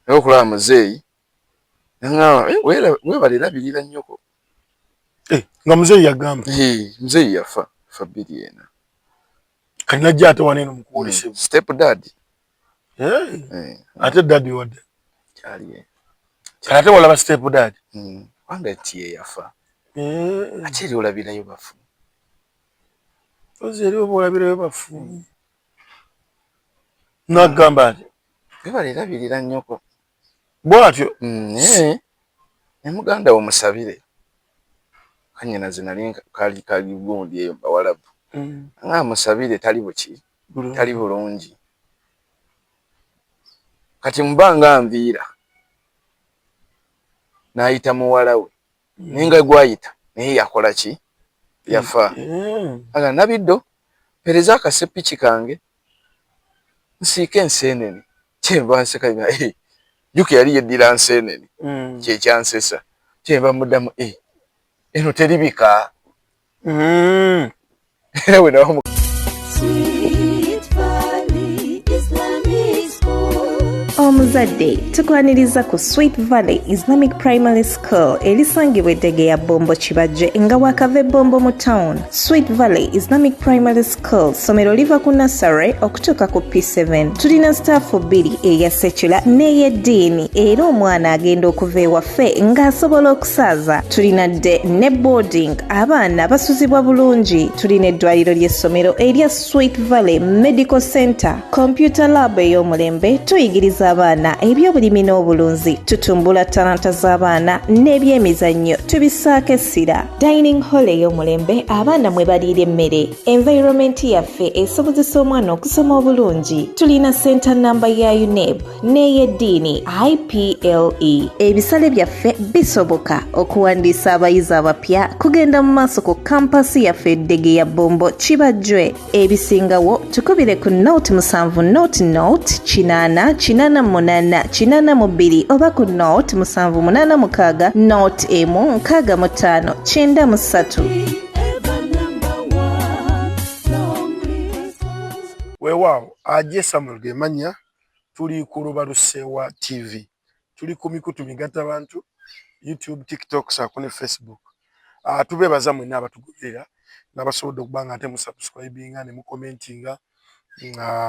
okulaba muzeeyi ngamba webalirabirira nnyoko nga muzeeyi yagamba muzeeyi yafa bbiri ena kati najja ate waneeno mukuwolesebwa step dad ate daddy wadde kyali kati ate walaba step dad wanga ti ye yafa ate eri olabirayo bafu ozi eri oba olabirayo bafu nagamba ati webalirabirira nnyoko bwatyo ne muganda wo musabire kanyina zinali kali gundi eyo bawalabu nga musabire tali buki tali bulungi kati mubanga nviira n'ayita muwala we ninga gwayita naye yakola ki yafa aga nabiddo pereza akasepiki kange nsiike enseenene kyenva nseka juki yali yeddira nseenene kyekyansesa kyenva muddamu eno teribika era we nawo omuzadde tukwaniriza ku Sweet Valley Islamic Primary School erisangibwa Eddegeya Bombo Kibajje nga wakava Bombo mu town. Sweet Valley Islamic Primary School somero liva ku nursery okutuuka ku P7. Tulina staffu 2 eya secular n'ey'eddiini era omwana agenda okuva ewaffe ng'asobola okusaaza. Tulina dde ne boarding abaana basuzibwa bulungi. Tulina eddwaliro ly'essomero erya Sweet Valley Medical Center, computer lab ey'omulembe, tuyigiriza abaana ebyobulimi n'obulunzi, tutumbula talanta z'abaana n'ebyemizannyo tubisaako essira. Dining hall ey'omulembe abaana mwe baliira emmere. Environment yaffe esobozesa omwana okusoma obulungi. Tulina center namba ya UNEB n'ey'eddiini IPLE. Ebisale byaffe bisoboka okuwandiisa abayizi abapya kugenda mu maaso ku kampasi yaffe Eddegeya Bombo Kibajje. Ebisingawo tukubire ku note 7 note 888 oba ku note 786 note 16593. weewaawo ajje Samuel gemanya tuli ku Lubalusewa TV, tuli ku mikutu migattabantu YouTube, TikTok saako ne Facebook. Tubeebaza mwenna abatugoberera n'abasobodde okuba nga ate mu subscribinga ne mu commentinga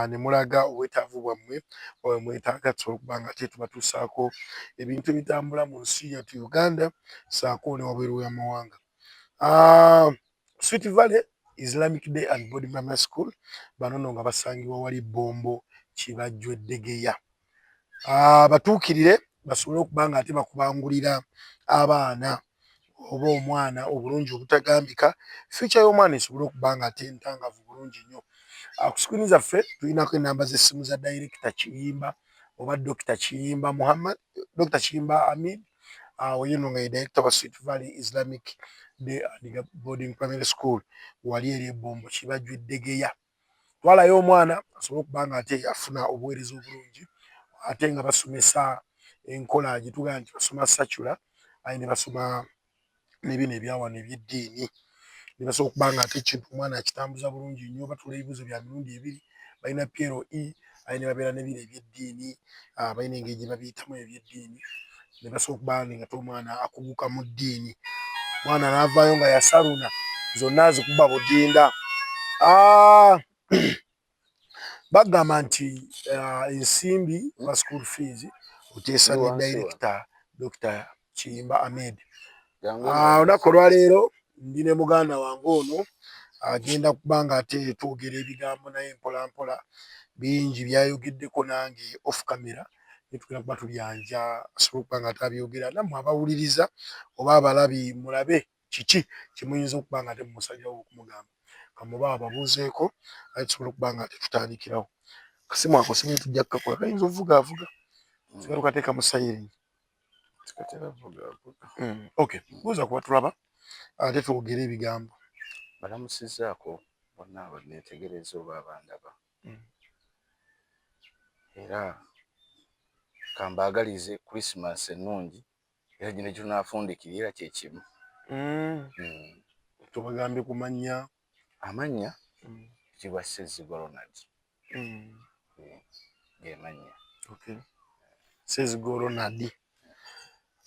ne mulaga obwetaavu bwammwe bwe mwetaaga tusobola okuba nga ate tubatuusaako ebintu ebitambula mu nsi yattu Uganda saako ne wabweru w'amawanga. Sweet Valley Islamic Day and Boarding Primary School bano nno nga basangibwa wali Bombo Kibajje Eddegeya. Batuukirire basobole okuba nga ate bakubangulira abaana oba omwana obulungi obutagambika, future y'omwana esobole okuba nga ate ntangavu bulungi nnyo. Ku screen zaffe tulinako enamba z'essimu za Director Kiyimba oba Dr. Kiyimba Muhammad, Dr. Kiyimba Amid, oyo nno nga ye Director wa Sweet Valley Islamic Day and Boarding Primary School wali eri Bombo Kibajje Eddegeya. Twalayo omwana asobole okuba nga ate afuna obuweereza obulungi ate nga basomesa enkola gye tugamba nti basoma secular ne basoma n'ebino ebyawano eby'eddiini ne basobola okuba nga ate ekintu omwana akitambuza bulungi nnyo. Batula ebibuuzo bya mirundi 2, balina PLE ne babeera n'ebiro eby'eddiini, balina engeri gye babiyitamu eby'eddiini ne basobola okuba nga ate omwana akuguka mu ddiini. Omwana n'avaayo nga yasaluna zonna azikuba budinda. Bagamba nti ensimbi oba school fees oteesa ne Director Dr. Kiyimba Ahmed. Olunaku olwaleero ndi ne muganda wange ono agenda kuba nga ate twogera ebigambo naye mpola mpola, bingi byayogeddeko nange off camera netugenda kuba tulyanja asobole okuba nga ate abyogera nammwe abawuliriza oba abalabi mulabe kiki kimuyinza okuba nga ate mumusajjawo okumugamba kamuba ababuuzeeko ate tusobole okuba nga ate tutandikirawo. Kasimu ako singa tujja kukakola kayinza ovugaavuga sigala tukateeka mu sayirini. Okay, buuza kuba tulaba ate twogere ebigambo. balamusizaako bonna abaneetegereza oba abandaba era kambaagalize Christmas ennungi era gino gy'onaafundikirira kye kimu. Tubagambye ku mannya amannya kitibwa Ssezzigwa Ronald ge mannya. Sezigolo Nadi.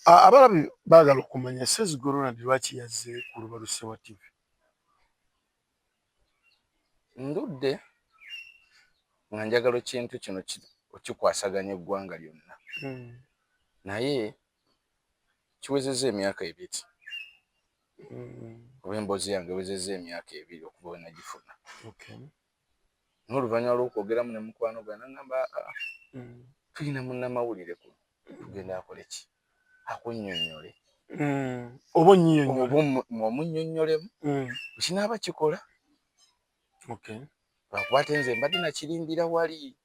Abalabi baagala okumanya Sezigolo Nadi lwaki yazze ku Lubaluse wa TV. Ndudde nga njagala ekintu kino okikwasaganya eggwanga lyonna. Naye kiwezezza emyaka 2. Oba emboozi yange ewezezza emyaka 2 okuva we nagifuna. N'oluvannyuma lw'okwogeramu ne mukwano gwe n'aŋŋamba tulina munnamawulire kuno tugenda akole ki akunnyonnyole oba onnyonnyole omunnyonnyolemu kinaaba kikola lwakuba ate nze mbadde nakirindira wali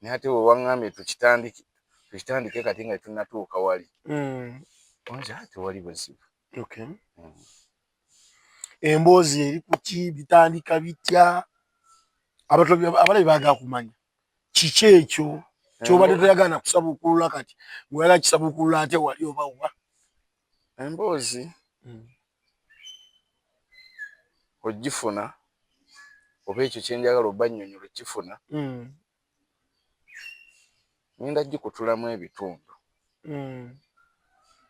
naye ate we waŋŋambye tukitandike kati nga tunnatuuka wali onze tewali buzibu. Emboozi eri ku ki bitandika bitya abalabi baagala kumanya kiki ekyo kyobadde toyagala kusabukulula kati ng'oyagala kisabukulula ate wali oba wa. Emboozi ogifuna oba ekyo kyenjagala oba nnyonnyola okifuna ngenda gikutulamu ebitundu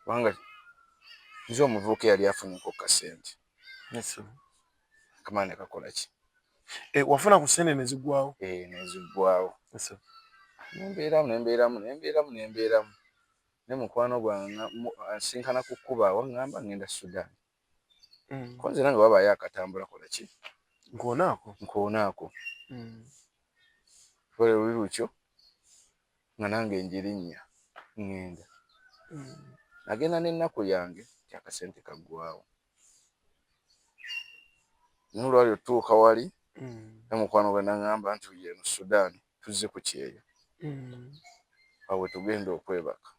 kubanga nze omuvubuka yali afunyeeko kasente kamala ne kakola ki wafuna ku sente ne ziggwawo neziggwawo nembeeramu ne mukwano gwange ansinkana ku kkuba waŋŋamba ngenda Sudan ko nze nange wabaayo akatambula kola ki nkoonaako fole luli lutyo nga nange njirinnya ŋŋenda nagenda n'ennaku yange ti akasente kaggwawo naye olwali otuuka wali ne mukwano gwe naŋŋamba nti uye mu Sudan tuzze ku kyeyo awe tugenda okwebaka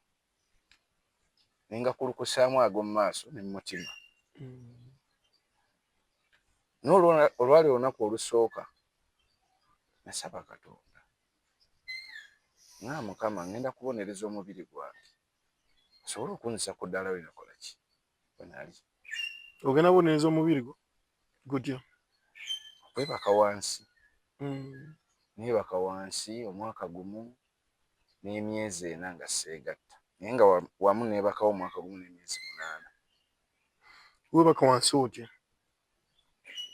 nenga kulukusaamu ag'omu maaso ne mutima olwali olunaku olusooka nasaba Katonda nga Mukama ngenda kubonereza omubiri gwange asobole okunzisa ku ddala we nakola ki wenali ogenda kubonereza omubiri gwo gutya okwebaka wansi neebaka wansi omwaka gumu n'emyezi 4 nga seegatta naye nga wamu neebakawo omwaka gumu n'emyezi 8. webaka wansi otya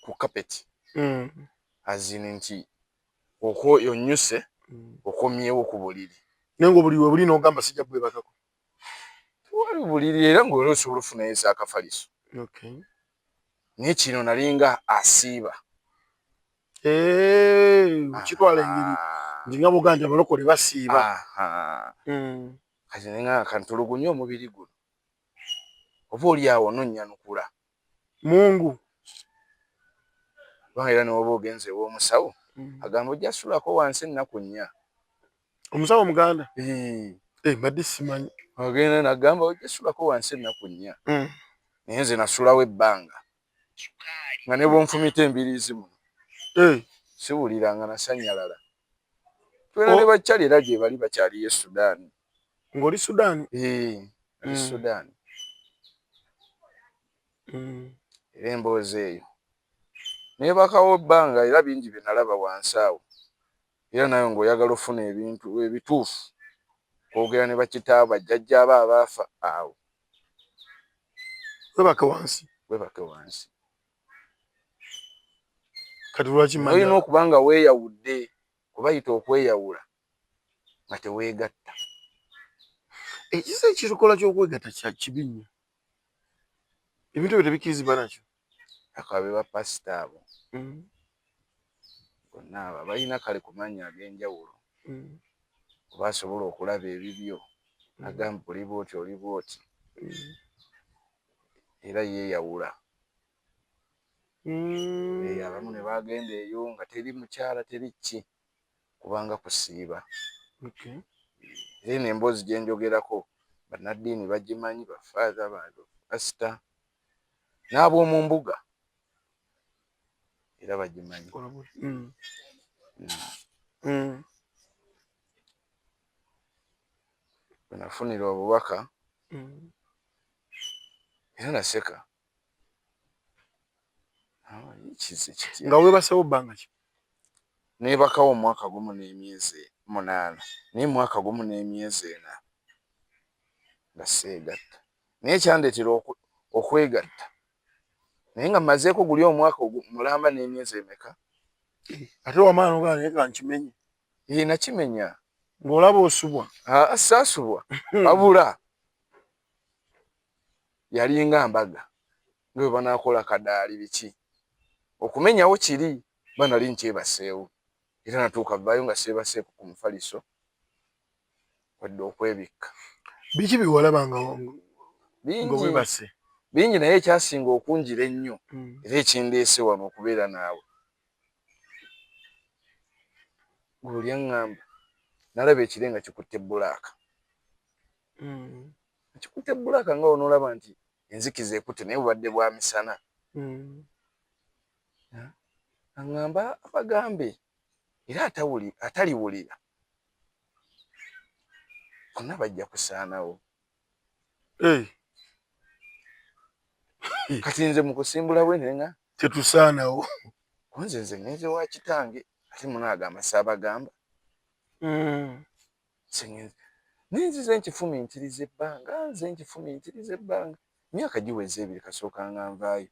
ku kapeti azini nti okwo yonnyuse okomyewo ku buliri naye nga obuliri we buli n'ogamba sijja bwebakako tewali buliri era ng'oli osobola ofunayo akafaliso naye kino nalinga asiiba kitwala engeri nti nga bwoga nti abalokole basiiba kati nenga kantulugunye omubiri guno oba oli awo nonnyanukula mungu kubanga era newoba ogenze ew'omusawo agamba ojja sulako wansi ennaku 4. omusawo muganda mbadde simanyi agenda nagamba ojja sulako wansi ennaku 4 naye nze nasulawo ebbanga nga ne bwonfumita embiriizi muno siwuliranga nasanyalala twera ne bakyali era gye bali bakyaliyo e Sudaani ng'oli Sudaani ali Sudaani era emboozi eyo neebakawo ebbanga era bingi bye nalaba wansi awo era nawe ng'oyagala ofuna ebintu ebituufu kwogera ne bakitaawo bajjajjaabo abaafa awo webake wansi kati lwaki olina okuba nga weeyawudde kubayita okweyawula nga teweegatta ekisa ekitukola ky'okwegatta kya kibi nnyo ebintu ebyo tebikirizibwa nakyo akabe bapasita abo bonna abo balina kale ku mannya ag'enjawulo oba asobola okulaba ebibyo agamba oli bwoti era yeeyawula abamu ne bagenda eyo nga teri mukyala teri ki kubanga kusiiba era eno emboozi gye njogerako bannaddiini bagimanyi bafaaza bantu pasita n'ab'omu mbuga era bagimanyi bwe nafunira obubaka era naseka nga weebasewo bbanga ki neebakawo omwaka gumu n'emyezi 8 naye mwaka gumu n'emyezi 4 nga seegatta naye kyandeetera okwegatta naye nga mmazeeko guli omwaka mulamba n'emyezi emeka ate wamaana ogaa naye kankimenye nakimenya ng'olaba osubwa saasubwa wabula yalinga mbaga nga bwe banaakola kadaali biki okumenyawo kiri banali nkyebaseewo era natuuka vaayo nga seebaseeko ku mufaliso wadde okwebikka biki biwalabanga ng'obwebase bingi naye ekyasinga okunjira ennyo era ekindeese wano okubeera naawe gweolya ŋŋamba nalaba ekire nga kikutte bbulaaka kikutte bbulaaka nga wonoolaba nti enzikiza ekutte naye bubadde bwa misana aŋŋamba abagambe era ataliwulira bonna bajja kusaanawo kati nze mu kusimbula bwe nenga tetusaanawo nze ngenze wa kitange ate munaagamba saabagamba ninzize nkifumiitiriza ebbanga emyaka giweze 2 kasooka nga nvaayo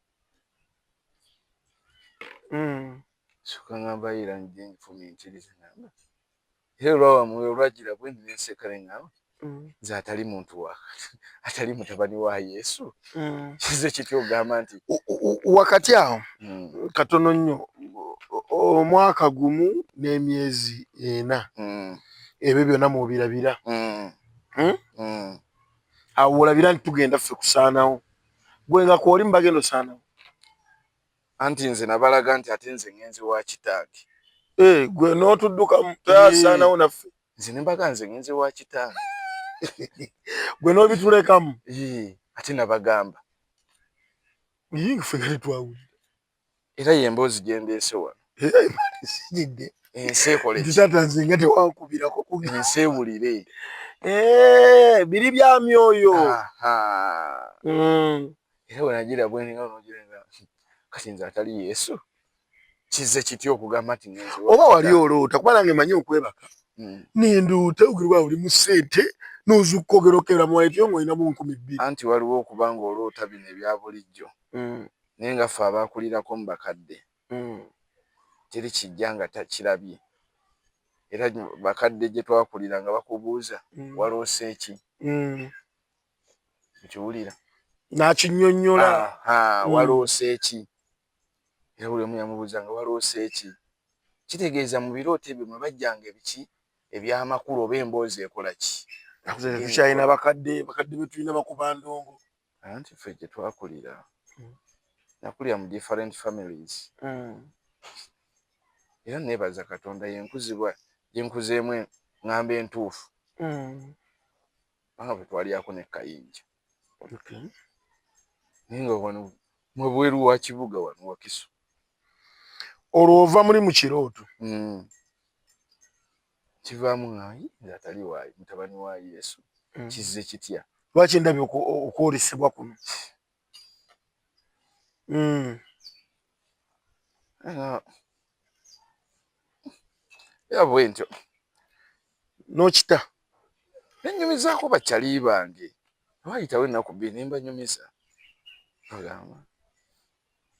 sooka nga nvaayo era nje nkifumiitiriza namba era olwagira bwe nenseka neŋŋamba nze atali muntu atali mutabani wa Yesu kize kityo ogamba nti wakati awo katono nnyo omwaka gumu n'emyezi 4 ebyo byonna mwobirabira awo olabira nti tugenda ffe kusaanawo gwe nga kwoli mubagenda osaanawo anti nze nabalaga nti ate nze ngenzi wa kitange gwe n'otuddukamu toyasaanawo naffe nze nembaga nze ngenzi wa kitange gwe n'obitulekamu ate nabagamba ffe nga tetwawulira era yemboozi gyendeese wano siridde ensi ekole tata nze nga tewankubirako ensi ewulire biri bya myoyo era wenagira bweninga nogirenga kati nze atali Yesu kize kityo okugamba nti ngenzi oba wali oloota kuba nange manyi okwebaka ninduuta ogirwa oli mu ssente n'ozukka ogerokera muwaityo ng'olinamu 2,000 anti waliwo okuba ng'oloota bino ebya bulijjo naye nga ffe abaakulirako mu bakadde teri kijja nga takirabye era bakadde gye twakulira nga bakubuuza waloose eki nkiwulira n'akinnyonnyola waloose eki era buli omu yamubuuza nga waloose eki kitegeeza mu birooto ebyo mwe bajjanga ebiki ebyamakulu oba emboozi ekola ki tukyalina bakadde betulina bakuba ndongo anti ffe gye twakulira nakulira mu different families era neebaza Katonda yenkuzibwa gyenkuzeemu ŋŋamba entuufu banga bwe twalyako ne kayinja naye nga wano mwe bweru wa kibuga wano Wakiso olwo ova muri mu kirooto kivaamu ngayi nze atali waayi mutabani wa Yesu kizze kitya lwaki ndabye okwolesebwa kuno era bwe ntyo n'okita nenyumizaako bakyali bange wayitawo ennaku 2 ne mbanyumiza bagamba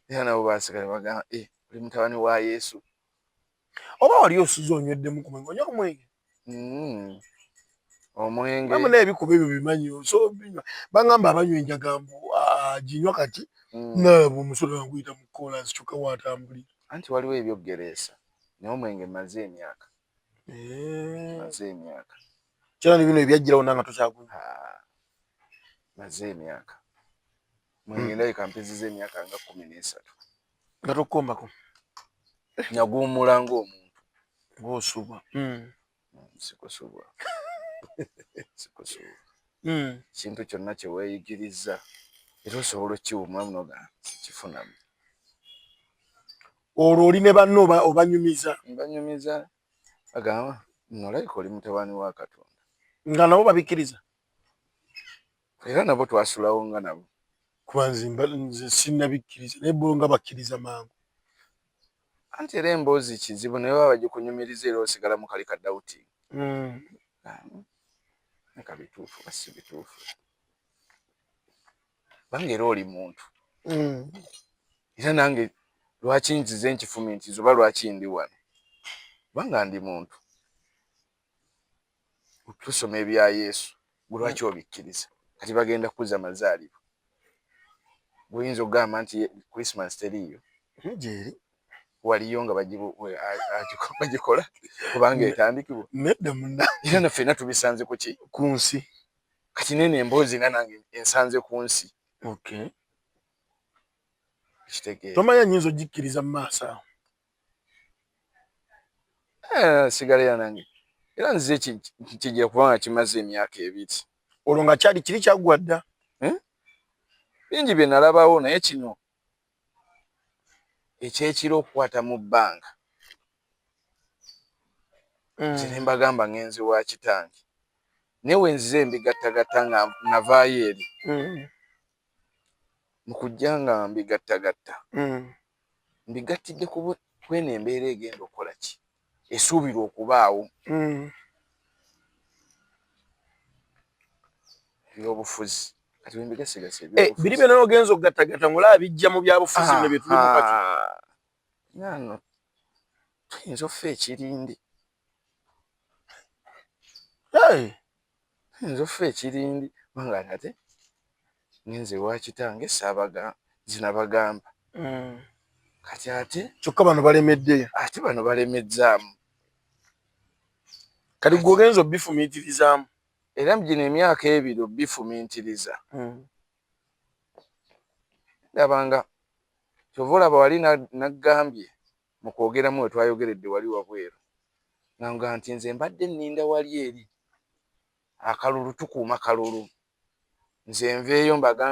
era nabo basigala bagamba oli mutabani wa Yesu oba wali osuze onyweddemu ku mwenge onywa ku mwenge omwenge bamu n'ebikuba ebyo bimanyi so binywa bagamba abanywa enjagambu ginywa kati nabo omusolo wanguyita mu kolansi kyokka watambulira anti waliwo ebyogereesa naye omwenge maze emyaka kyera nebino ebyajjirawo nanga tokyagunywa maze emyaka mwenge ndabika mpeziza emyaka nga 13 nga tokombako nyaguumula ng'omuntu ng'osubwa sikusubwa kintu kyonna kye weeyigiriza era osobola okiwumulamu noga kifunamu olwo oli ne banno obanyumiza mbanyumiza agamba nolabika oli mutabani wa Katonda nga nabo babikkiriza era nabo twasulawo nga nabo kuba nze sinnabikkiriza naye bo nga bakkiriza mangu anti era emboozi kizibu naye baba bagikunyumiriza era osigala mu kali ka dawuti neka bituufu basi bituufu bange era oli muntu era nange lwaki nzize nkifumitizo oba lwaki ndi wano kubanga ndi muntu tusoma ebya Yesu gwe lwaki obikkiriza kati bagenda kuza mazaalibwa buyinza okugamba nti Christmas teriiyo njeri waliyo nga bagikola kubanga etandikibwa nedda munna era naffe tubisanze ku ki ku nsi kati nene emboozi nga nange ensanze ku nsi kitegeera tomanya nnyinza ogikkiriza mu maaso awo sigala ya nange era nzize kigira kubanga kimaze emyaka ebiri olwo nga kyali kiri kyaggwa dda bingi bye nalabawo naye kino ekyekiro okukwata mu bbanga kiri mbagamba ngenzi wa kitange naye wenzize mbigattagatta nga navaayo eri mu kujja nga mbigattagatta mbigattidde kweno embeera egenda okukola ki esuubirwa okubaawo ebyobufuzi kati wembigasigasa biri byonna ogenza okugattagatta ng'olaba bijja mu byabufuzi bino bye tulimu kati nano tuyinza offa ekirindi tuyinza offa ekirindi kubanga ate ngenze wa kitange zinabagamba kati ate kyokka bano balemeddeyo ate bano balemezzaamu kati gwe ogenza obifumiitirizaamu era gino emyaka ebiri obifumiitiriza ndabanga kyova olaba wali naggambye mu kwogeramu we twayogeredde wali wabweru nanga nti nze mbadde nninda wali eri akalulu tukuuma kalulu nze nveeyo mbaga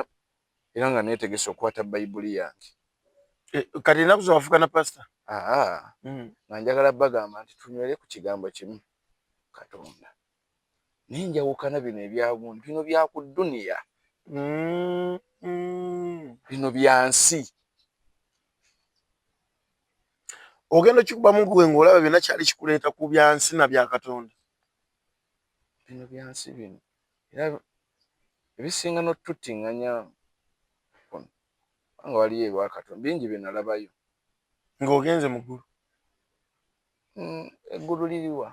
era nga neetegese okukwata bayibuli yange kati enaku zowafuuka na pasita nga njagala bagamba nti tunywere ku kigambo kimu Katonda naye njawukana bino ebyagundi bino bya ku dduniya bino bya nsi ogenda okikubamu gwe ng'olaba byonna kyali kikuleeta ku bya nsi na bya Katonda bino bya nsi bino era ebisinga n'otuttiŋŋanya nga waliyo ewa Katonda bingi bye nalabayo ng'ogenze mu ggulu eggulu liriwa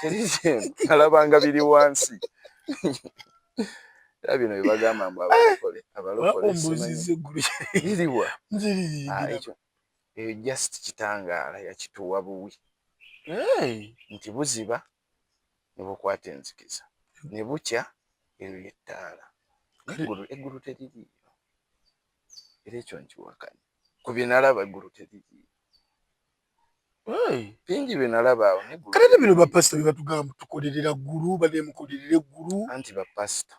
terize nalabanga biri wansi era bino byebagamba mbu abalokole ekyo eyo just kitangaala yakituwa buwi nti buziba ne bukwata enzikiza ne bukya eryo yettaala eggulu teririiyo era ekyo nkiwakanya ku bye nalaba eggulu teririiyo bingi bye nalaba awo kale ne bino bapasita bye batugamba tukolerera ggulu banemukolerera eggulu anti bapasita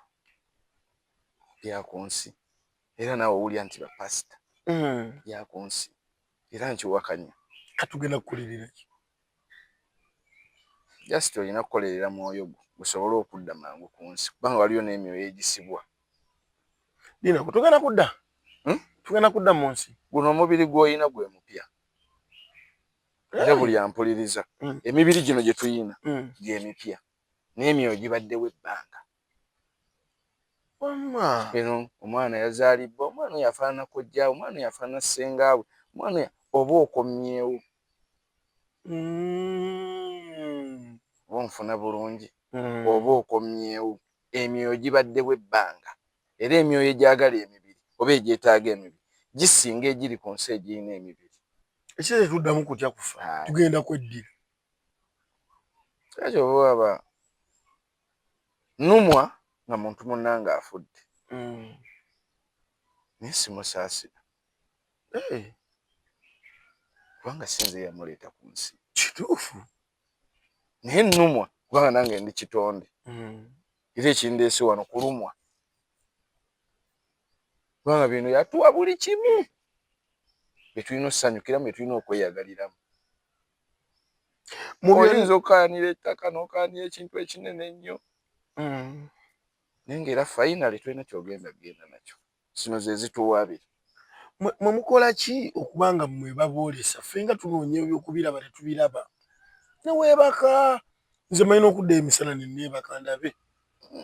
bya ku nsi era naawe owulya nti bapasita bya ku nsi era nkiwakanya katugenda kukolerera ki just olina kukolerera mwoyo gwo gusobole okudda mangu ku nsi kubanga waliyo n'emyoyo egisibwa dina tugenda kudda tugenda kudda mu nsi guno omubiri gw'olina gwe mupya era buli ampuliriza emibiri gino gye tuyina gy'emipya n'emyoyo gibaddewo ebbanga eno omwana yazaalibwa omwana oyo afaanana kojjaawe omwana oyo afaanana ssengaawe omwana oyo oba okomyewo oba onfuna bulungi oba okomyewo emyoyo gibaddewo ebbanga era emyoyo egyagala emibiri oba egyetaaga emibiri gisinga egiri ku nsi egirina emibiri ekyo tuddamu kutya kufa tugenda kweddira ekyo oba waba nnumwa nga muntu munnange afudde naye simusaasira kubanga sinze yamuleeta ku nsi kituufu naye nnumwa kubanga nange ndi kitonde era ekindeese wano kulumwa kubanga bino yatuwa buli kimu bye tulina okusanyukiramu bye tulina okweyagaliramu oyinza okukaanira ettaka n'okaanira ekintu ekinene ennyo naye ngaera fayinale tulina kyogenda kgenda nakyo zino ze zituwaabira mwe mukola ki okuba nga mmwe baboolesa ffe nga tunoonya ebyokubiraba tetubiraba neweebaka nze mayina okudda emisana nenneebaka ndabe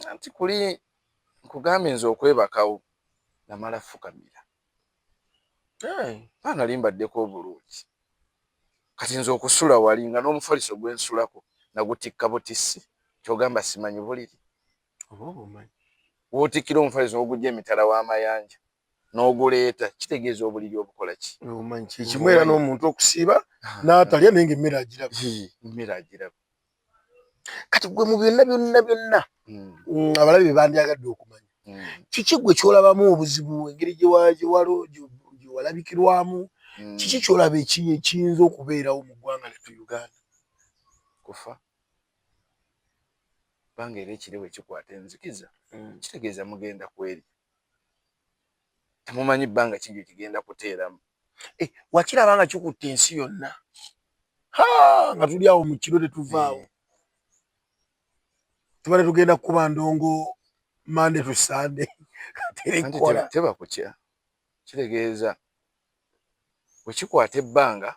anti kuli nkugambye nze okwebakawo namala fukamira baana limbaddeko obulungi kati nze okusula wali nga n'omufaliso gwensulako nagutikka butissi kyogamba simanyi buliri wootikkira omufaliso ogujja emitala w'amayanja n'oguleeta kitegeeza obuliri obukola ki kikimu era n'omuntu okusiiba n'atalya naye ng'emmere agiraba emmere agiraba kati gwe mu byonna abalabi be bandyagadde okumanya kiki gwe kyolabamu obuzibu engeri gye walabikirwamu kiki kyolaba ekiyinza okubeerawo mu ggwanga lyattu Uganda kufa banga era ekire bwe kikwata enzikiza kitegeeza mugenda kweri temumanyi bbanga ki gye kigenda kuteeramu wakiraba nga kikutte ensi yonna nga tuli awo mu kiro tetuvaawo tubale tugenda kukuba ndongo Monday to Sunday teba kutya kitegeeza bwe kikwata ebbanga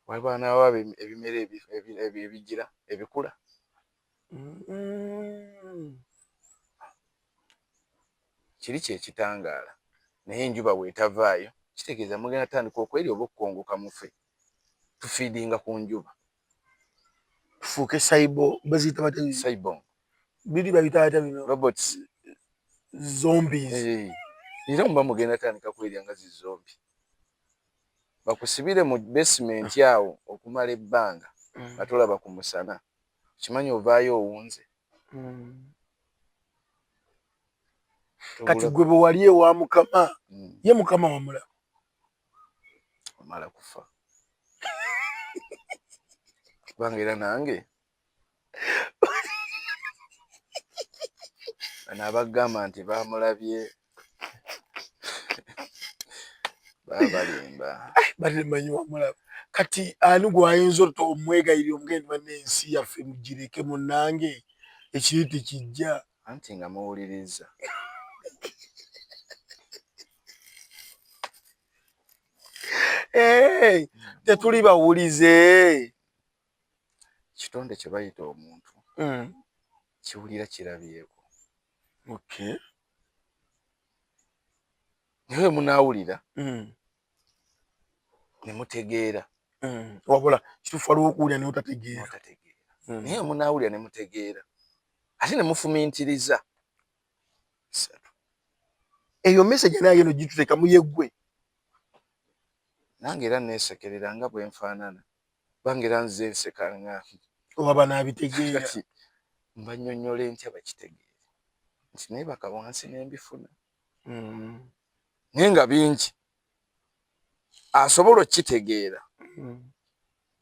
waliwo ebimera ebigira ebikula kiri kyekitangaala naye enjuba bwetavaayo kitegeeza mugenda tandika okweri oba okukongoka mufe tufiidinga ku njuba tufuuke saibo baziyita bata saibong biri babita bata bino robots zombies era muba mugenda tandika kwirya nga zizombi bakusibire mu basement awo okumala ebbanga nga tolaba ku musana kimanyi ovaayo owunze kati gwe bwe wali ewa Mukama ye Mukama wamulaba omala kufa kubanga era nange bano abagamba nti bamulabye babalimba balemanyi wamulaba kati ani gwayinza omwegayirira omugende bannensi yaffe mugireke munnange ekiri tekijja anti nga muwuliriza tetuli bawulize kitonde kye bayita omuntu kiwulira kirabyeko naye munaawulira ne mutegeera wabula kituufu waliwo okuwulira naye otategeera naye munaawulira ne mutegeera ate ne mufumintiriza eyo message naye no gituteeka muyeggwe nange era neesekerera nga bwe nfaanana bange era nze nseka nga oba naabitegeera kati mbanyonnyola entya bakitegeere nti naye baka wansi n'embifuna naye nga bingi asobola okukitegeera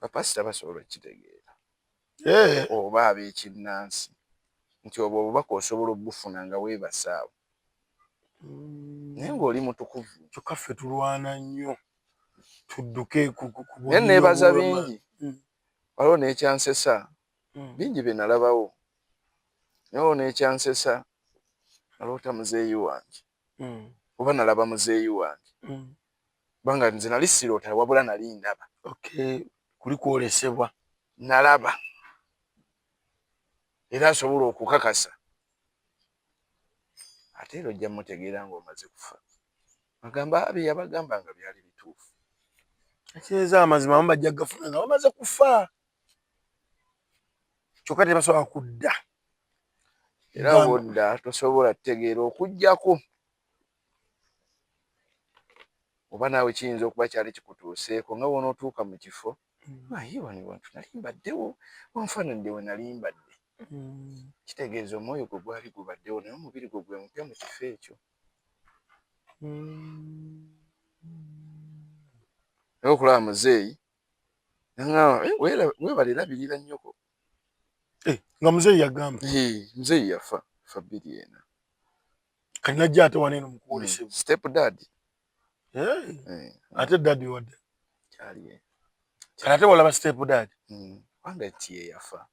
bapasita basobola okukitegeera oba ab'ekinnansi nti obwo obubaka osobola okubufuna nga weebasaawo naye ng'oli mutukuvu kyokka ffe tulwana nnyo tudduke naye neebaza bingi waliwo n'ekyansesa bingi bye nalabawo naye waliwo n'ekyansesa naloota muzeeyi wange oba nalaba muzeeyi wange kubanga nze nali siroota wabula nali ndaba kuli kwolesebwa nalaba era asobola okukakasa ate era ojja mutegeera ng'omaze kufa agamba bye yabagamba nga byali bituufu ekireeza amazima amu bajja gafuna nga bamaze kufa kyokka tebasobola kudda era wodda tosobola kutegeera okuggyako oba naawe kiyinza okuba kyali kikutuuseeko nga wonootuuka mu kifo aye wano wantu nalimbaddewo wanfaananidde we nalimbadde kitegeeza omwoyo gwe gwali gubaddewo naye omubiri gwe gwe mupya mu kifo ekyo naye okulaba muzeeyi weebalirabirira nnyoko nga muzeeyi yagamba muzeeyi yafa fa 2 kati najja ate waneeno mukuwolesebwa step dad ate dadi wadde kyali kati ate walaba step dad wanga ti ye yafa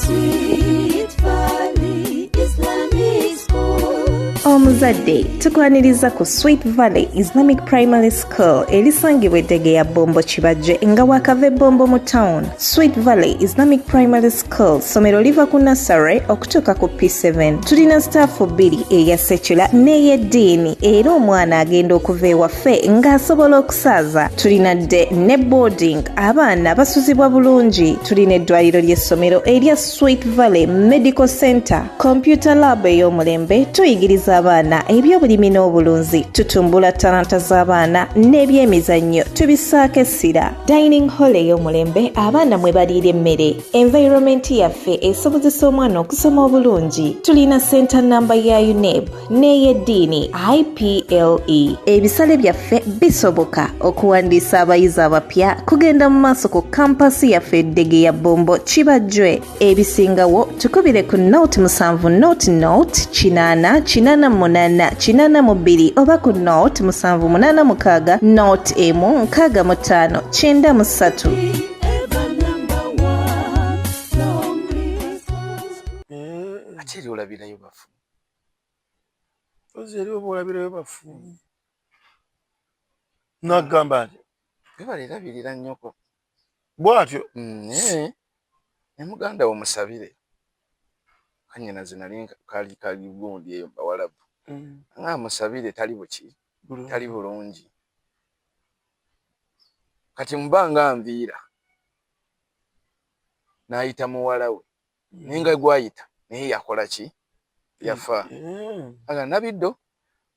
Sweet Valley Islamic School. omuzadde tukwaniriza ku Sweet Valley Islamic Primary School erisangibwa Eddegeya Bombo Kibajje nga waakava Bombo mu town. Sweet Valley Islamic Primary School somero liva ku nursery okutuuka ku P7. Tulina staafu 2 eya secular n'ey'eddiini era omwana agenda okuva ewaffe ng'asobola okusaaza. Tulina dde ne boarding abaana basuzibwa bulungi. Tulina eddwaliro ly'essomero erya Sweet Valley Medical Center, computer lab ey'omulembe, tuyigiriza abaana ebyobulimi n'obulunzi, tutumbula talanta z'abaana n'ebyemizannyo tubisaako essira. Dining hall ey'omulembe abaana mwe baliira emmere. Environment yaffe esobozesa omwana okusoma obulungi. Tulina center number ya UNEB n'ey'eddiini IPLE. Ebisale byaffe bisoboka okuwandiisa abayizi abapya kugenda mu maaso ku kampasi yaffe Eddegeya Bombo Kibajje. Ebisingawo tukubire ku note 7 note 888 oba ku note 786 note 16593. Ate olabirayo bafu. Ozeri olabirayo bafu. Nagamba ati Bebalirabirira nnyoko. bwatyo. Ne muganda wo musabire. Kanyina zinali kali gundi eyo bawalabu. Nga musabire tali buki. Tali bulungi. Kati mbanga nviira. Naayita muwala we. Ninga gwayita naye yakola ki? Yafa. Aga nabiddo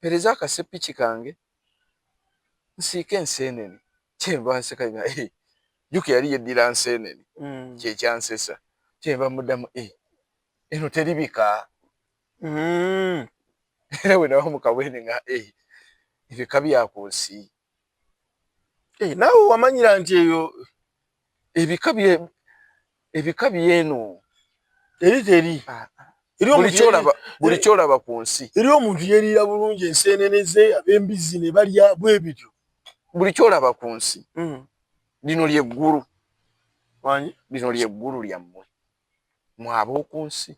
pereza akasepiki kange. Nsiike enseenene. Kyemba nseka nga Juke yali yeddira nseenene. Kye kyansesa. Kyemba muddamu eno teribika. Era we nawo mukabwene nga ebika byakunsi. Naawe wamanyira nti eyo ebika byeno teri buli kyolaba ku nsi. Eri omuntu yeriira bulungi enseenene ze ab'embizzi ne balya bwe bityo. Buli kyolaba ku nsi. Lino lyeggulu. Wanyi? Lino lyeggulu lyammwe. Mwaba oku nsi.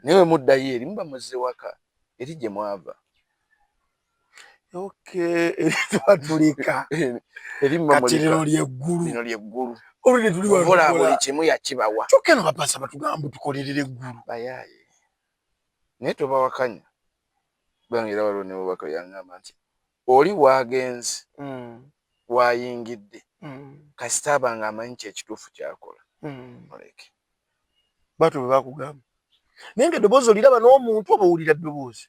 Naye muddayo eri muba muzze waka eri gye mwava. Eri twatulika. Kati lino lyeggulu. Lino lyeggulu. Olwedde tuli wano tukola buli kimu yakibawa. Kyokka eno bapasa batugamba tukolerere eggulu. Bayaaye. Naye tobawakanya. Bangira waliwo ne bubaka yangamba nti oli waagenze waayingidde kasita abanga amanyi kyekituufu kyakola. Oleke. Bato bwe bakugamba. Naye ng'eddoboozi oliraba n'omuntu oba owulira ddoboozi?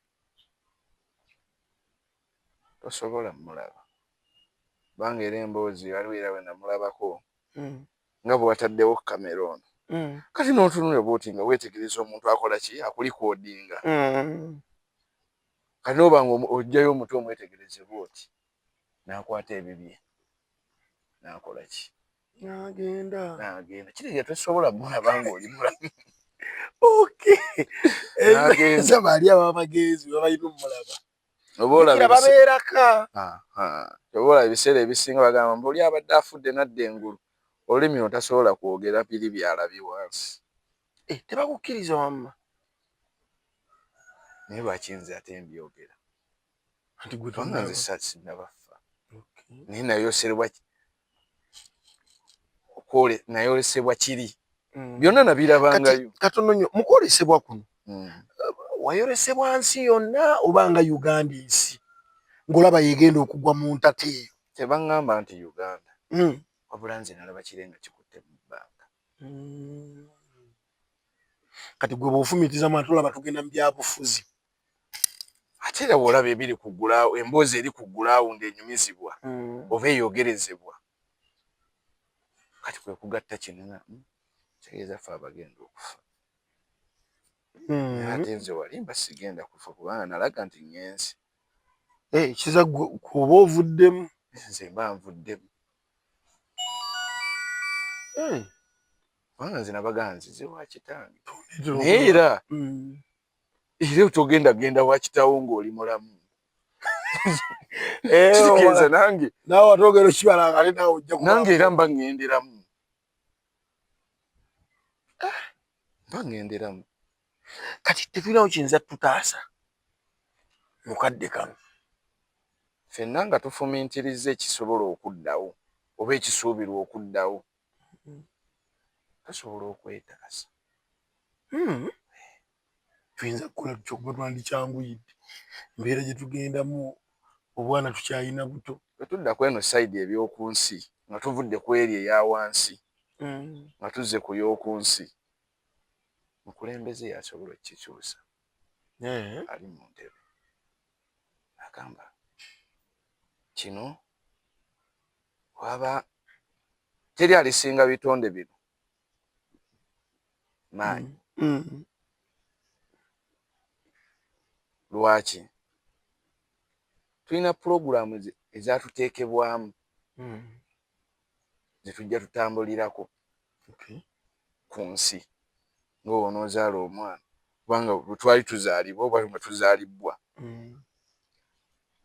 Tosobola mulaba. Banga era emboozi waliwo era we namulabako nga bwe wataddewo kamera ono. Kati n'otunula bw'oti nga weetegereza omuntu akola ki? Akulikoodinga. Kati n'obanga ojjayo omuti omwetegereze bw'oti n'akwata ebibye n'akola ki? N'agenda. Kiriya tosobola mulaba ng'oli mulamu. N'agenda bali ab'amagezi babalina omulaba. Obola babeeraka. Obola ebiseera ebisinga bagamba mbu oli abadde afudde nadda engulu. Olulimi otasobola kwogera biri byalabye wansi. Tebakukkiriza wamma. Naye lwakinze ate mbyogera. Kubanga nze sinnabafa. Naye nayolesebwa kiri. Byonna nabirabangayo. Katono nnyo mukwolesebwa kuno. Wayolesebwa nsi yonna obanga Uganda ensi ng'olaba yegenda okugwa mu ntate eyo. Tebaŋŋamba nti Uganda. Wabula nze nalaba kirenga kikutte mu bbanga. Kati gwe bw'ofumitiza mwana tolaba tugenda mu byabufuzi. Ate era bw'olaba ebiri ku gulaawo, emboozi eri ku gulaawundi enyumizibwa oba eyogerezebwa. Kati kwe kugatta kinena kitegeeza ffe abagenda okufa. Ate nze walimba sigenda kufa kubanga nalaga nti ŋŋenzi. Kiza kuba ovuddemu. Nze mba nvuddemu. Kubanga nze nabaga nzize wa kitange. Naye era togendagenda wa kitaawo ng'oli mulamu. Kitegeeza nange. Naawe watogera okibala ate naawe ojja kuba. Nange era mba ŋŋenderamu. Mba ŋŋenderamu. Kati tetulinawo kiyinza tutaasa. mukadde kano ffenna nga tufumiitiriza ekisobola okuddawo oba ekisuubirwa okuddawo tasobola okwetaasa. tuyinza kukola tutyo kuba twandikyanguyidde embeera gye tugendamu obwana tukyayina buto. bwe tudda ku eno sayidi ebyoku nsi nga tuvudde ku eri eya wansi nga tuzze ku y'oku nsi, mukulembeze yasobola okukikyusa. Ali mu ntebe agamba kino waba teri alisinga bitonde bino maanyi. Lwaki? tulina pulogulaamu ezatuteekebwamu zetujja tutambulirako ku nsi ng'onoozaala omwana kubanga bwe twali tuzaalibwa oba nga tuzaalibwa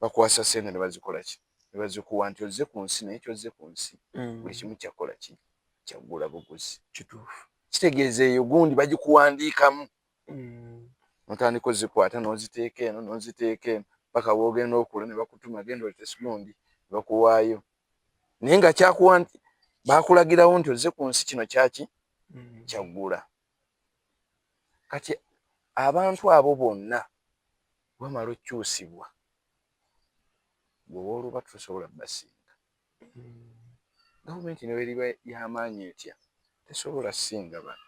bakwasa sente ne bazikola ki, ne bazikuwa nti ozze ku nsi naye kyozze ku nsi buli kimu kyakola ki, kyaggula buguzi. kituufu. kitegeeza eyo gundi bagikuwandiikamu notandika ozikwata n'oziteeka eno n'oziteeka eno paka woogenda okula ne bakutuma genda olete gundi ne bakuwaayo naye nga bakulagirawo nti ozze ku nsi kino kyaki kyaggula. Kati abantu abo bonna bamala okyusibwa bwewooluba tusobola basinga. Gavumenti ne weriba y'amaanyi etya tesobola singa bano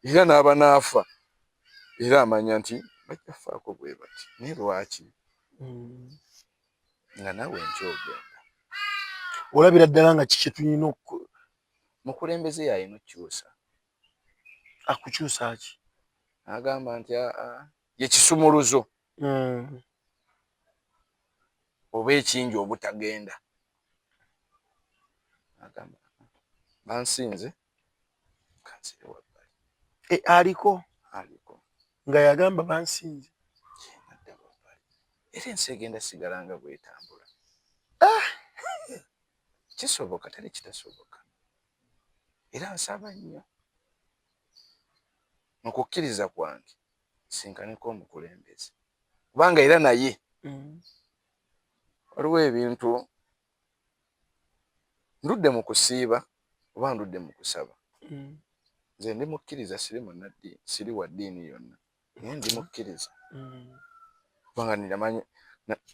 era n'abanaafa era amanya nti bajja faako bwe bati naye lwaki nga nawe nkyogenda olabira ddala nga kiki tulina mukulembeze yalina okukyusa. akukyusa ki? agamba nti ye kisumuluzo oba ekingi obutagenda. agamba bansinze kansire wabbali aliko nga yagamba bansinze adda wabbali era ensi egenda sigala nga bwetambula. kisoboka teri kitasoboka era nsaba nnyo okukkiriza kwange sinkaneko omukulembeze kubanga era naye waliwo ebintu ndudde mu kusiiba oba ndudde mu kusaba. nze ndi mukkiriza siri wa ddiini yonna naye ndi mukkiriza kubanga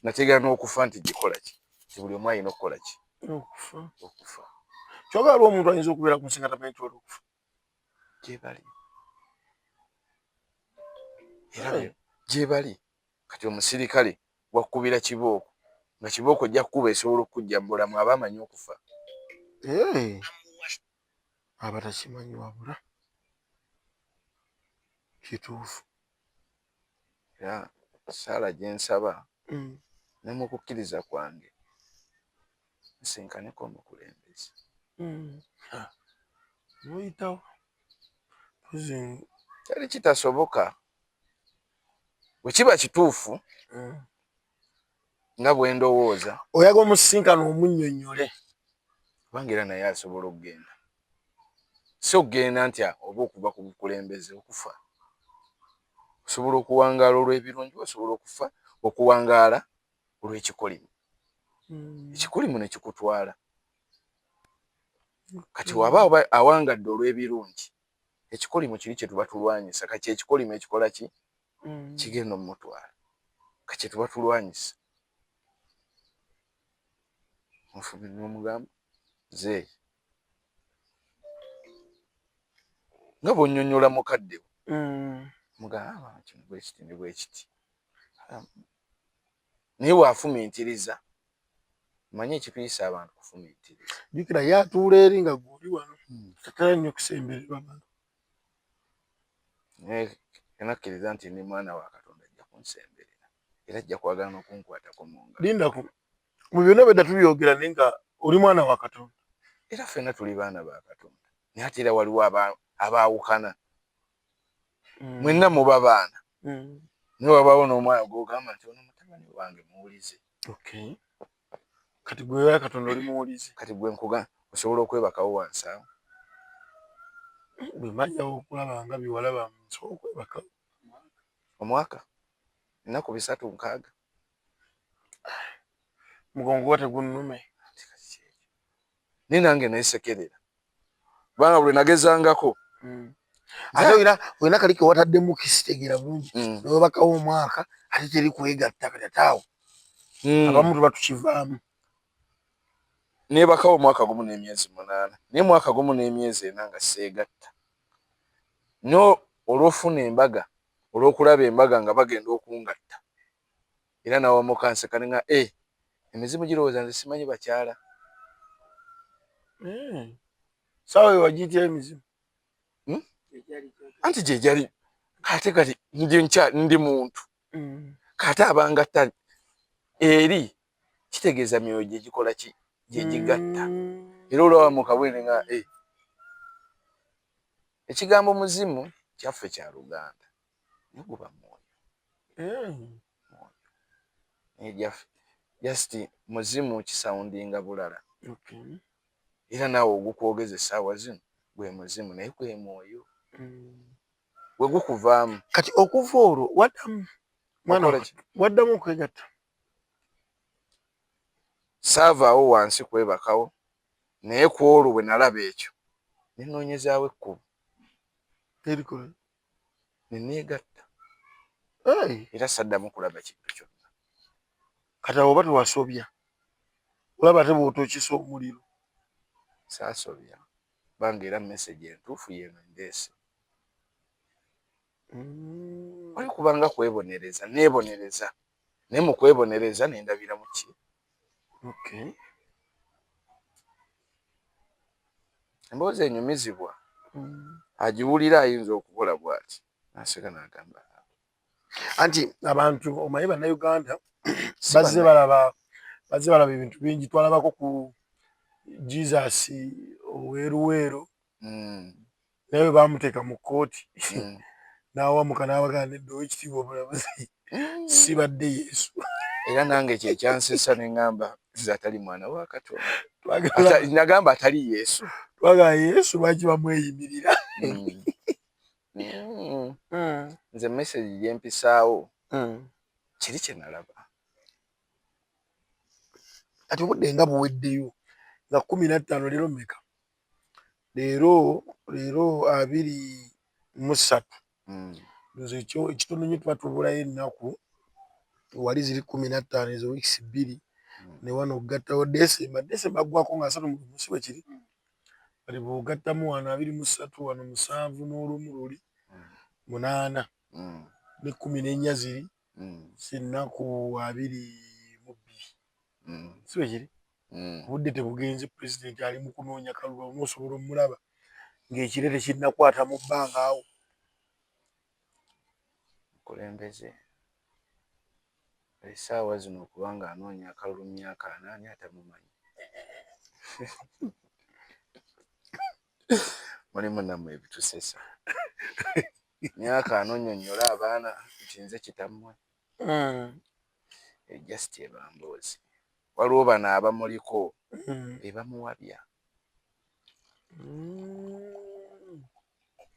nategeera n'okufa nti gikola ki nti buli omu alina okukola ki okufa. kyogala lwa omuntu ayinza okubeera ku nsi nga tamanyi kyola okufa gyebali era gyebali. kati omusirikale wakubira kibooko nga kibooko ojja kukuba esobola okukujja mu bulamu aba amanyi okufa. aba takimanyi wabula kituufu. era saala gye nsaba ne mu kukkiriza kwange nsinkaneko omukulembeze. noyitawo teri kitasoboka bwe kiba kituufu nga bwe ndowooza. oyaga omusisinkano omunnyonnyole kubanga era naye asobola okugenda si okugenda nti oba okuva ku bukulembeze okufa. osobola okuwangaala olw'ebirungi osobola okufa okuwangaala olw'ekikolimu. ekikolimu ne kikutwala. kati waba awangadde olw'ebirungi ekikolimu kiri kye tuba tulwanyisa. kati ekikolimu ekikola ki kigenda omutwala kati kye tuba tulwanyisa. omufubi n'omugamba ze nga bw'onnyonnyola mukadde mugamba kino bwe kiti ne bwe kiti naye waafumiitiriza manye ekituyisa abantu kufumiitiriza. jjukira ye atuula eri nga gwoli wano tatera nnyo okusembererwa bano. naye enakkiriza nti ndi mwana wa Katonda ajja kunsemberera era ajja kwagala n'okunkwatako mu ngalo. Lindaku mu byonna bedda tubyogera naye nga oli mwana wa Katonda. era ffenna tuli baana ba Katonda naye ate era waliwo abaawukana. mwenna muba baana naye wabaawo n'omwana gw'ogamba nti ono mutabani wange muwulize. kati gwe wa Katonda oli muwulize. kati gwe nkuga osobola okwebakawo wansi awo. bwe majjawo okulaba nga byewalaba nsobola okwebakawo. omwaka ennaku 360 mugongo wate gunnume ni nange nesekerera banga bwe nagezangako ate oyina kaliko wataddemu kisitegera bulungi nobakawo omwaka ate teri kwegatta katatawo abamu tuba tukivaamu nebakawo omwaka gumu n'emyezi 8 naye mwaka gumu n'emyezi 4 nga seegatta no olwofuna embaga olwokulaba embaga nga bagenda okungatta era nawe mukanseka nga emizimu girowooza nze simanyi bakyala sawa wagiyitira emizimu anti gye gyali kate kati ndi muntu kate abangatta eri kitegeeza myoyo gye gikola ki gye gigatta era olwawa mu kabwene nga ekigambo muzimu kyaffe kya Luganda naye guba mwoyo naye gyaffe just muzimu kisawundinga bulala era naawe ogukwogeza essaawa zino gwe muzimu naye gwe mwoyo gwe gukuvaamu kati okuva olwo waddamu okwegatta saavaawo wansi kwebakawo naye ku olwo bwe nalaba ekyo nenoonyezaawo ekkubo neneegatta era saddamu kulaba kintu kyonna kati awo oba tewasobya olaba ate bw'otokisa omuliro saasobya banga era message entuufu yeeno ndeese wali kubanga kwebonereza neebonereza naye mu kwebonereza nendabira mu ki emboozi enyumizibwa agiwulira ayinza okukola bw'ati naseka n'agamba anti abantu omanyi bannayuganda bazze balaba ebintu bingi twalabako ku Jesus oweeruweero naye bwe bamuteeka mu kkooti n'awamuka n'abagana nedda ow'ekitiibwa omulamuzi sibadde Yesu era nange kyekyansesa ne ŋŋamba nze atali mwana wa Katonda nagamba atali Yesu twagala Yesu lwaki bamweyimirira nze message gye mpisaawo kiri kye nalaba ati obudde nga buweddeyo nga 15 leero mmeka leero 23 nze ekitono nnyo tuba tubulayo ennaku wali ziri 15 ezo weeks 2 ne wano ogattawo December gwako nga 3 munsi bwe kiri kati bw'ogattamu wano 23 wano 7 n'olumu luli 8 ne 14 ziri sinnaku 22 si bwe kiri obudde tebugenze pulezidenti ali mu kunoonya kalulu onosobola omulaba ng'ekire tekinnakwata mu bbanga awo kulembeze essaawa zino okubanga anoonya akalulu myaka 8 atamumanyi mulimu nammwe ebitusesa myaka anonyonnyola abaana nti nze kitammwe just ebamboozi waliwo bano abamuliko bebamuwabya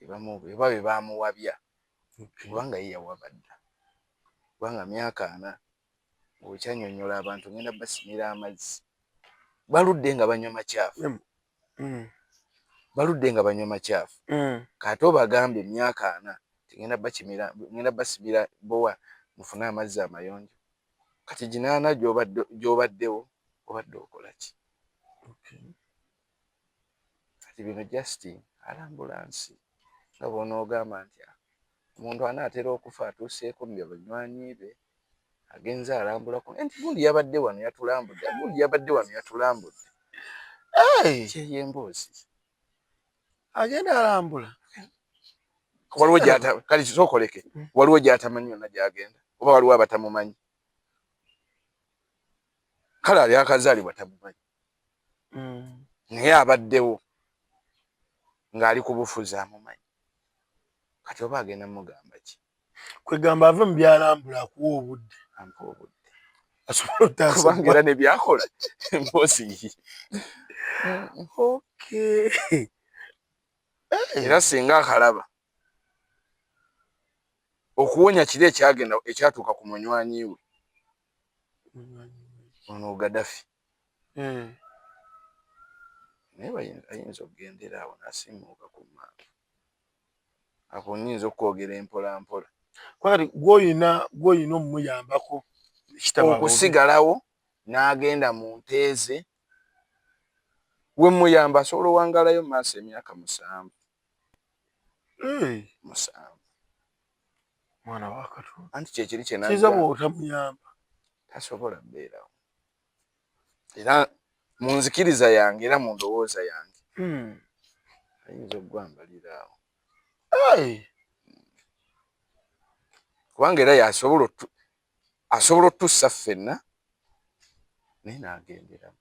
eba bebamuwabya kubanga ye yawabadda kubanga myaka 4 ng'okyanyonnyola abantu ngenda basimira amazzi baludde nga banywa macyafu kate obagambye emyaka 4 ngenda basimira bowa mufune amazzi amayonjo kati ginaana gy'obaddewo obadde okola ki kati bino just alambulansi nga bw'onoogamba nti omuntu anaatera okufa atuuseeko mu banywanyi be agenze alambulako nti gundi yabadde wano yatulambudde kyeyo emboozi agenda alambula waliwo kale sookoleke waliwo gy'atamanyi yonna gy'agenda oba waliwo abatamumanyi kale ali akazaalibwa tamumanyi naye abaddewo ng'ali ku bufuzi amumanyi kati oba agenda mugamba ki kwegamba ave mu byalambula akuwa obudde ampa obudde asobola kubanga era ne byakola emboozi era singa akalaba okuwonya kiri ekyagenda ekyatuuka ku munywanyi we ono Gaddafi naye ayinza okugendera awo n'asiimuuka ku maaka ako nnyinza okwogera empola mpola kwali gw'olina omuyambako okusigalawo n'agenda mu nteeze we muyamba asobola owangalayo mu maaso emyaka 7 mwana wa Katonda anti kyekiri kiza bw'otamuyamba tasobola beerawo era mu nzikiriza yange era mu ndowooza yange ayinza okugwambalira awo kubanga era yasobola otussa ffenna naye n'agenderamu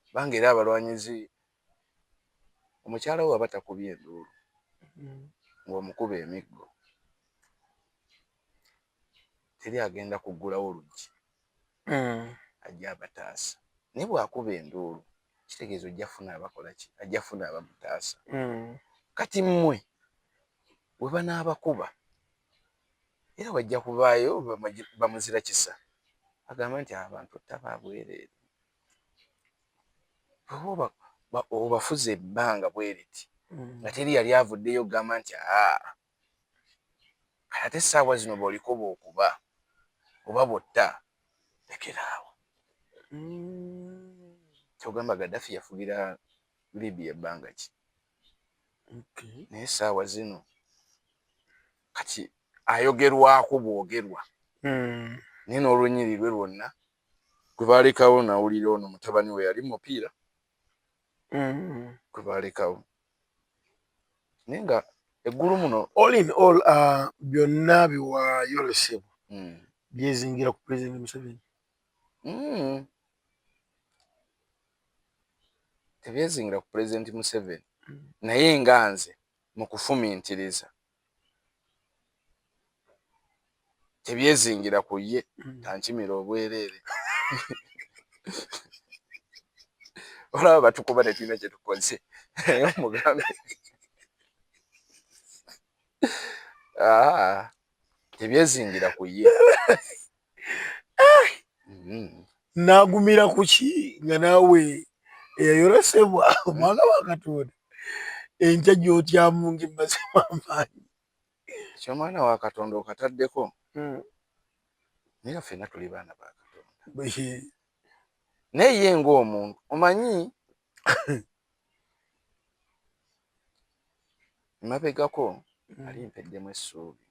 kubanga era abalwanyizi omukyala we aba takubye enduulu ng'omukuba emiggo teri agenda kuggulawo oluggi ajja abataasa naye bw'akuba enduulu kitegeeza ojja funa abakola ki ajja funa abamutaasa kati mmwe we banaabakuba era wajja kubaayo bamuzira kisa agamba nti abantu tababwereere obafuze ebbanga bwe riti nga teri yali avuddeyo gamba nti ate essaawa zino bw'oliko bw'okuba oba bw'otta lekeraawo kyogamba Gaddafi yafugira Libya ebbanga ki naye essaawa zino kati ayogerwako bwogerwa naye n'olwenyiri lwe lwonna gwe baalekawo nawulira ono mutabani we yali mupiira gwe baalekawo naye nga eggulu muno all in all byonna biwayolesebwa byezingira ku President Museveni tebyezingira ku President Museveni naye nga nze mu kufumiintiriza tebyezingira ku ye tankimira obwereere olaba batukuba netulina kyetukoze naye omugambe tebyezingira ku ye nagumira ku ki nga naawe eyayolesebwa omwanga wa Katonda enkya gy'otyamu ng'emazima amaanyi eky'omwana wa Katonda okataddeko naye ffenna tuli baana ba Katonda naye ye ng'omuntu omanyi mabegako ali mpeddemu essuubi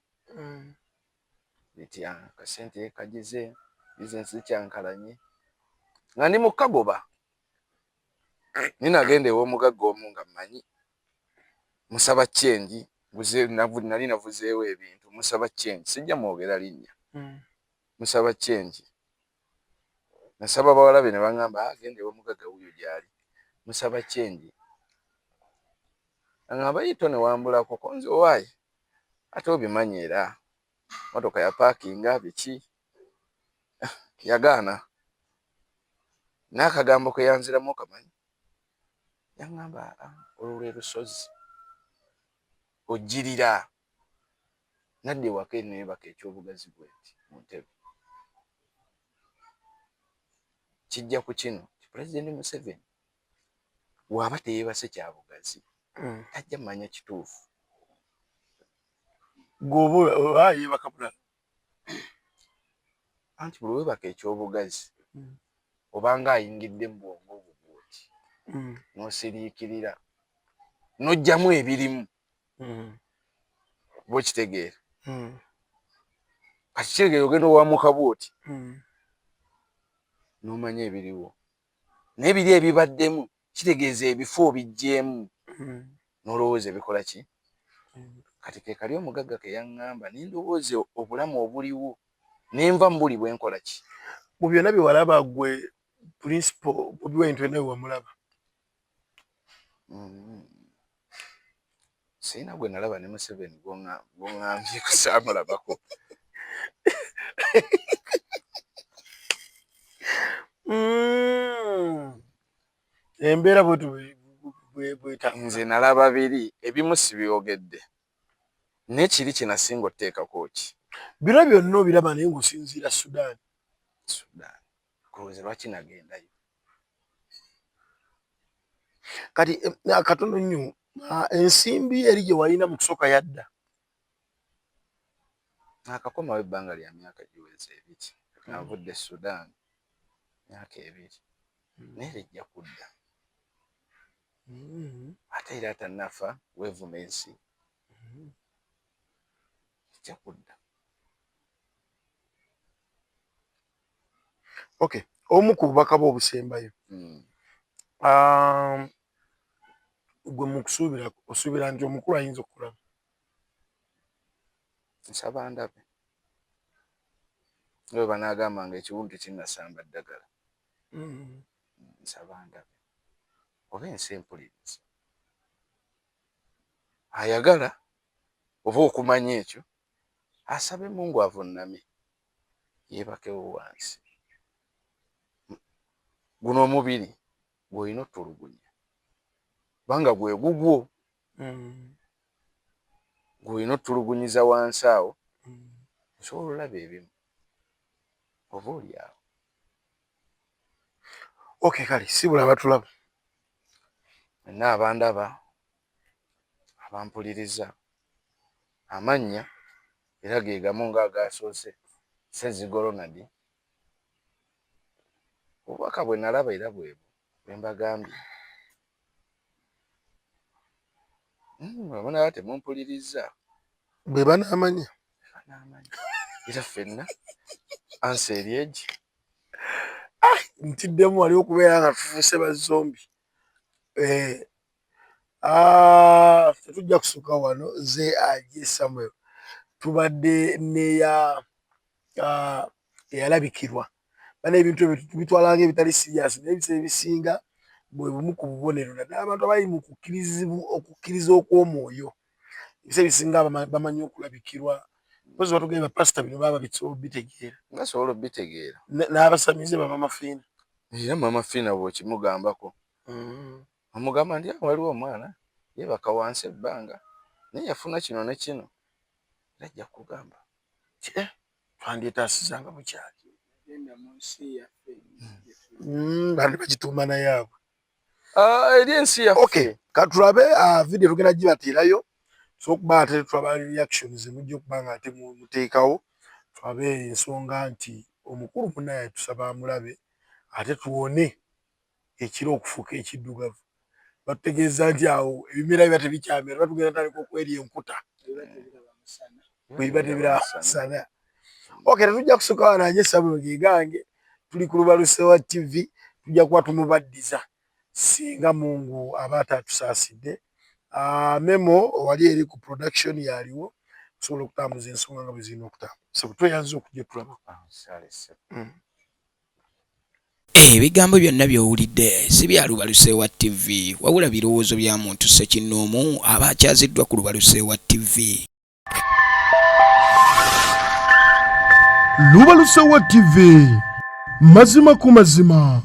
nti akasente kagize bizinesi kyankalanye nga ndi mu kagoba ninagenda ew'omugagga omu nga mmanyi musaba ccenji nali navuzeewo ebintu musaba ccenji sijja mwogera linnya musaba ccenji nasaba bawala be ne baŋŋamba agenda ew'omugagga wuyo gy'ali musaba ccenji aŋŋamba yito ne wambulako konzi owaaye ate obimanyi era motoka ya paakinga biki yagaana n'akagambo ke yanziramu okamanyi yaŋŋamba olwo lwe lusozi ojjirira nadda ewaka neebaka ekyobugazi bwenti mu ntebe kijja ku kino Pulezidenti Museveni bw'aba teyeebase kya bugazi tajja mmanya kituufu gwoba yeebaka bulala anti buli weebaka ekyobugazi obanga ayingidde mu bwongo obwo bwoti n'osiriikirira n'ojjamu ebirimu bwokitegeera kati kitegeera ogenda owamuka bwoti n'omanya ebiriwo naye biri ebibaddemu kitegeeza ebifo bijjeemu n'olowooza ebikola ki kati ke kali omugagga ke yaŋŋamba nindowooza obulamu obuliwo nenva mbuli bwe nkola ki mu byonna bye walaba gwe principal Bobi Wine twena we wamulaba sirina gwe nalaba ne Museveni gwoŋŋambye kusaamulabako embeera bweta nze nalaba biri ebimu sibyogedde nekiri kinasinga otteekako ki bino byonna obiraba naye ng'osinziira Sudan kulowooza lwaki nagendayo kati katono nnyo ensimbi eri gye walina mu kusooka yadda akakomawo ebbanga lya myaka giweze 2 navudde Sudan myaka 2 naye lijja kudda ate era atannafa weevuma ensi lijja kudda. Okay, omu ku bubaka bwe obusembayo gwe mu kusuubira osuubira nti omukulu ayinza okulaba nsaba ndabe nga bwe banaagamba nga ekiwundu tekinnasamba ddagala nsaba ndabe oba ensi empuliriza ayagala oba okumanya ekyo asabe Mungu avunname yeebakewo wansi guno omubiri gw'olina otulugunya kubanga gwe gugwo gw'olina otulugunyiza wansi awo osobola olaba ebimu oba oli awo. Okay, kale sibula abatulaba enna abandaba abampuliriza amannya era ge gamu ng'agasoose Ssezzigolo Nadi obubaka bwe nalaba era bwebwo bwe mbagambye abona temumpuliriza bwe banaamanya era ffenna ansi eri egi ntiddemu wali okubeera nga tufuuse bazombi tetujja kusukka wano ze aje Samuel tubadde neya eyalabikirwa bana ebintu ebyo tubitwalanga ebitali serious naye ebiseera ebisinga bwe bumu ku bubonero naddala abantu abali mu okukkiriza okw'omwoyo ebiseera ebisinga bamanyi okulabikirwa mpozi batugambye bapasita bino baba bisobola obitegeera basobola obitegeera n'abasamize bamama fiina era mama fiina bw'okimugambako omugamba nti waliwo omwana yeebaka wansi ebbanga naye yafuna kino ne kino era ajja kugamba twandyetasizanga bukyali bandi bagituuma naye abo eri ensi yaffe. Okay, katulabe video tugenda gibateerayo sokuba ate tulaba reactions mujja okuba nga ate muteekawo tulabe ensonga nti omukulu munaye tusaba amulabe ate tuwone ekiro okufuuka ekiddugavu batutegeeza nti awo ebimera biba tebikyamera batugenda tandika okwerya enkuta bwebiba tebiramusana. Okay, tetujja kusooka wananje Samuel Gigange tuli ku Lubalusewa TV tujja kuba tumubaddiza singa Mungu aba atatusaasidde. Memo wali eri ku production yaliwo tusobola okutambuza ensonga nga bwe zirina okutambuza tweyanza okujja tulaba ebigambo byonna by'owulidde si bya Lubalusewa TV wabula birowoozo bya muntu ssekinnoomu aba akyaziddwa ku Lubalusewa TV. Lubalusewa TV mazima ku mazima.